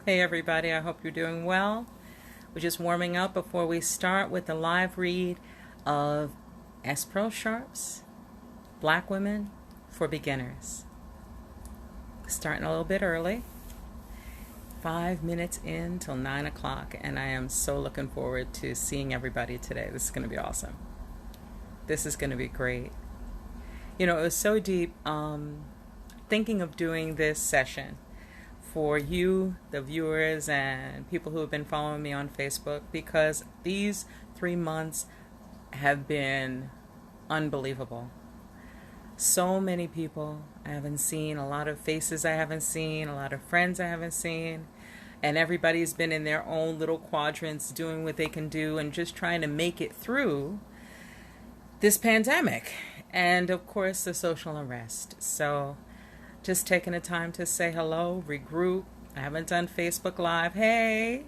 Hey everybody, I hope you're doing well. We're just warming up before we start with the live read of S. Pearl Sharp's Black Women for Beginners. Starting a little bit early, 5 minutes in till 9 o'clock, and I am so looking forward to seeing everybody today. This is going to be awesome. This is going to be great. You know, it was so deep thinking of doing this session for you, the viewers, and people who have been following me on Facebook, because these 3 months have been unbelievable. So many people I haven't seen, a lot of faces I haven't seen, a lot of friends I haven't seen, and everybody's been in their own little quadrants doing what they can do and just trying to make it through this pandemic and, of course, the social unrest. So just taking the time to say hello, regroup. I haven't done Facebook Live. Hey,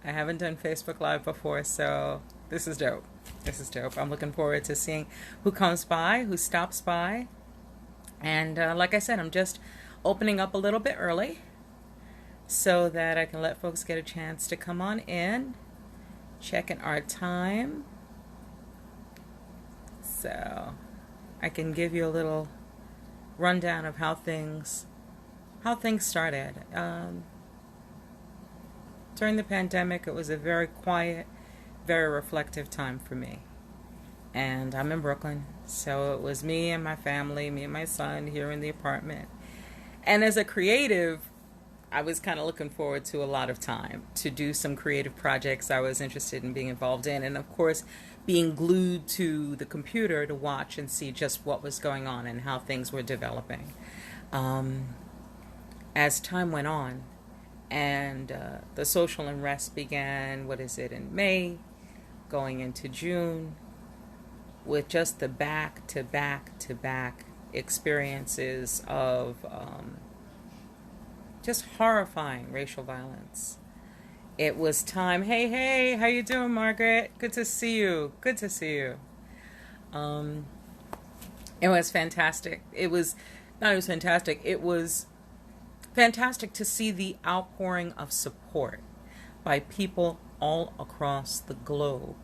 I haven't done Facebook Live before, so this is dope. This is dope. I'm looking forward to seeing who comes by, who stops by. And like I said, I'm just opening up a little bit early so that I can let folks get a chance to come on in, checking our time. So I can give you a little rundown of how things started. During the pandemic, it was a very quiet, very reflective time for me. And I'm in Brooklyn, so it was me and my family, me and my son here in the apartment. And as a creative, I was kind of looking forward to a lot of time to do some creative projects I was interested in being involved in. And of course, being glued to the computer to watch and see just what was going on and how things were developing. As time went on and the social unrest began, in May, going into June, with just the back to back experiences of just horrifying racial violence. It was time. Hey, how you doing, Margaret? Good to see you. It was fantastic. It was fantastic. It was fantastic to see the outpouring of support by people all across the globe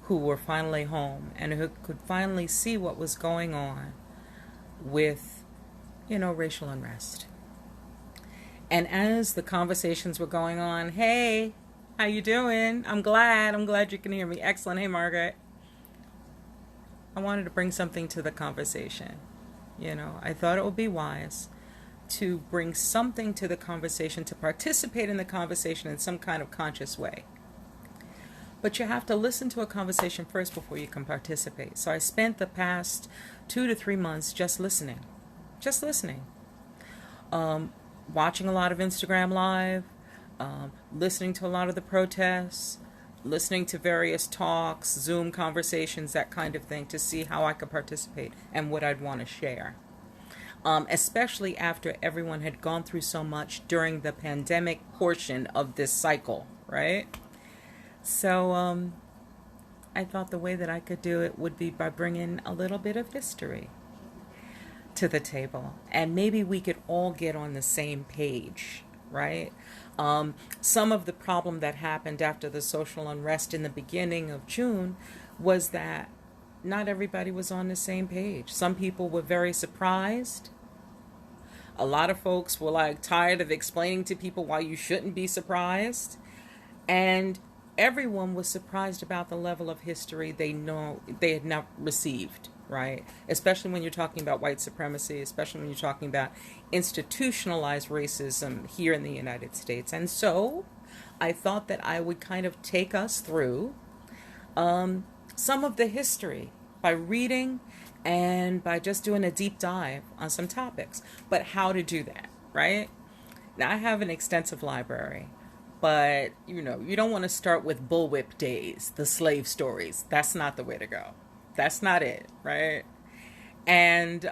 who were finally home and who could finally see what was going on with, racial unrest. And as the conversations were going on, hey, how you doing? I'm glad you can hear me. Excellent. Hey, Margaret. I wanted to bring something to the conversation. I thought it would be wise to bring something to the conversation, to participate in the conversation in some kind of conscious way. But you have to listen to a conversation first before you can participate. So I spent the past 2 to 3 months just listening. Watching a lot of Instagram Live, listening to a lot of the protests, listening to various talks, Zoom conversations, that kind of thing, to see how I could participate and what I'd want to share. Especially after everyone had gone through so much during the pandemic portion of this cycle, right? So I thought the way that I could do it would be by bringing a little bit of history to the table, and maybe we could all get on the same page, right? Some of the problem that happened after the social unrest in the beginning of June was that not everybody was on the same page. Some people were very surprised. A lot of folks were like tired of explaining to people why you shouldn't be surprised. And everyone was surprised about the level of history they had not received, right? Especially when you're talking about white supremacy, especially when you're talking about institutionalized racism here in the United States. And so I thought that I would kind of take us through some of the history by reading and by just doing a deep dive on some topics. But how to do that, right? Now, I have an extensive library. But, you don't want to start with bullwhip days, the slave stories. That's not the way to go. That's not it, right? And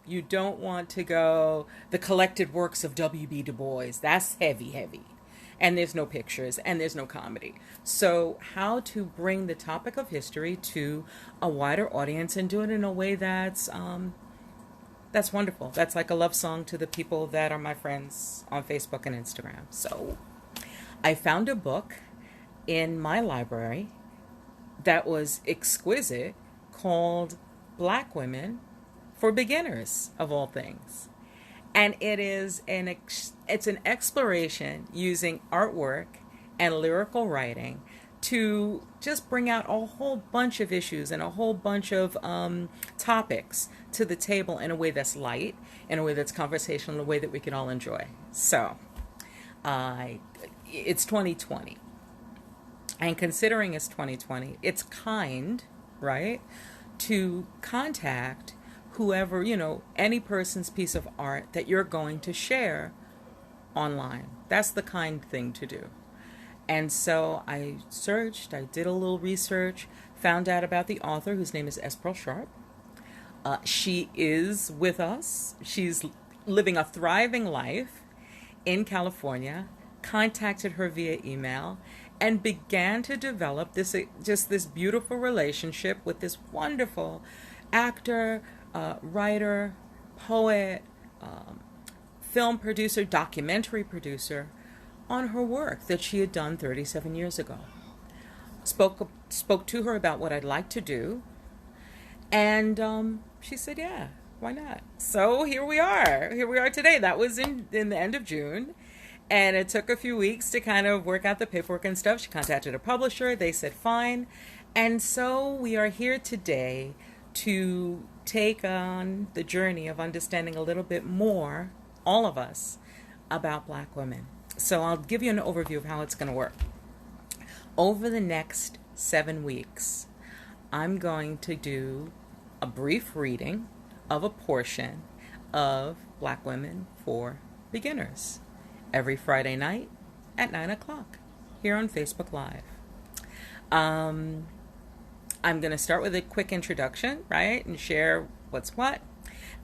you don't want to go the collected works of W.B. Du Bois. That's heavy. And there's no pictures and there's no comedy. So how to bring the topic of history to a wider audience and do it in a way that's That's wonderful. That's like a love song to the people that are my friends on Facebook and Instagram. So I found a book in my library that was exquisite called Black Women for Beginners, of all things. And it is it's an exploration using artwork and lyrical writing to just bring out a whole bunch of issues and a whole bunch of topics to the table in a way that's light, in a way that's conversational, in a way that we can all enjoy. So, it's 2020. And considering it's 2020, it's kind, right, to contact whoever, any person's piece of art that you're going to share online. That's the kind thing to do. And so I searched, I did a little research, found out about the author whose name is S. Pearl Sharp. She is with us. She's living a thriving life in California, contacted her via email, and began to develop this beautiful relationship with this wonderful actor, writer, poet, film producer, documentary producer, on her work that she had done 37 years ago. Spoke to her about what I'd like to do, and she said, yeah, why not? So here we are today. That was in the end of June, and it took a few weeks to kind of work out the paperwork and stuff. She contacted a publisher, they said fine, and so we are here today to take on the journey of understanding a little bit more, all of us, about Black women. So I'll give you an overview of how it's going to work. Over the next 7 weeks, I'm going to do a brief reading of a portion of Black Women for Beginners every Friday night at 9 o'clock here on Facebook Live. I'm going to start with a quick introduction, right, and share what's what,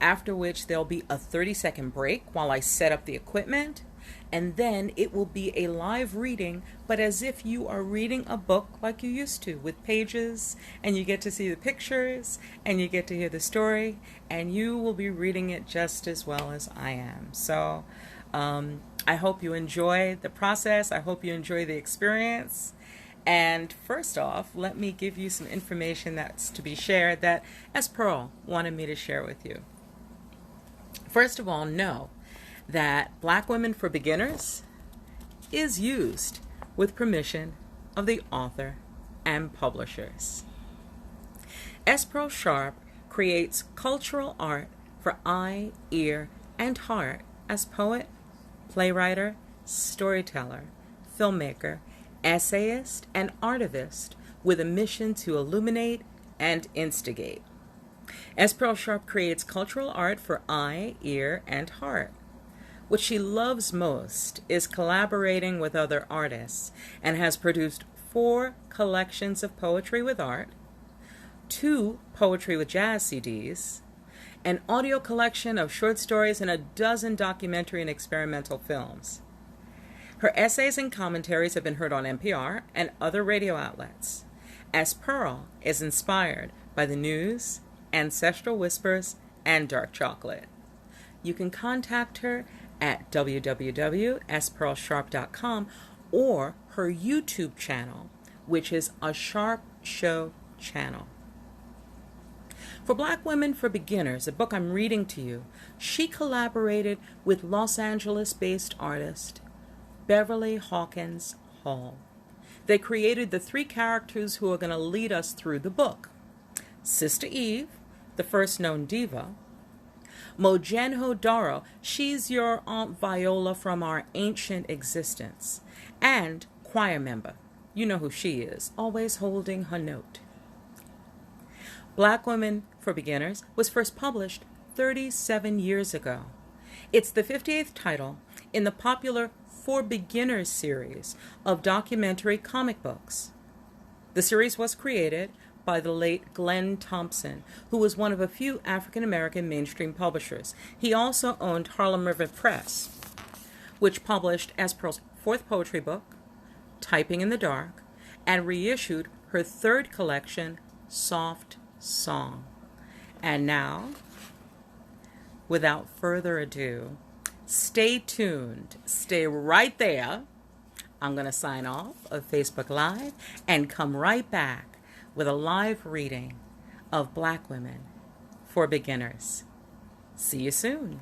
after which there'll be a 30-second break while I set up the equipment. And then it will be a live reading, but as if you are reading a book like you used to, with pages, and you get to see the pictures, and you get to hear the story, and you will be reading it just as well as I am. So I hope you enjoy the process. I hope you enjoy the experience. And first off, let me give you some information that's to be shared that S. Pearl wanted me to share with you. First of all, know that Black Women for Beginners is used with permission of the author and publishers. S. Pearl Sharp creates cultural art for eye, ear, and heart as poet, playwright, storyteller, filmmaker, essayist, and artivist with a mission to illuminate and instigate. S. Pearl Sharp creates cultural art for eye, ear, and heart. What she loves most is collaborating with other artists and has produced 4 collections of poetry with art, 2 poetry with jazz CDs, an audio collection of short stories, and a dozen documentary and experimental films. Her essays and commentaries have been heard on NPR and other radio outlets. S. Pearl is inspired by the news, Ancestral Whispers, and Dark Chocolate. You can contact her at www.spearlsharp.com or her YouTube channel, which is A Sharp Show channel. For Black Women for Beginners, a book I'm reading to you, she collaborated with Los Angeles-based artist Beverly Hawkins Hall. They created the 3 characters who are going to lead us through the book. Sister Eve, the first known diva, Mojenho Doro, she's your Aunt Viola from our ancient existence, and choir member, you know who she is, always holding her note. Black Women for Beginners was first published 37 years ago. It's the 58th title in the popular For Beginners series of documentary comic books. The series was created by the late Glenn Thompson, who was one of a few African-American mainstream publishers. He also owned Harlem River Press, which published S. Pearl's 4th poetry book, Typing in the Dark, and reissued her 3rd collection, Soft Song. And now, without further ado, stay tuned. Stay right there. I'm going to sign off of Facebook Live and come right back with a live reading of Black Women for Beginners. See you soon.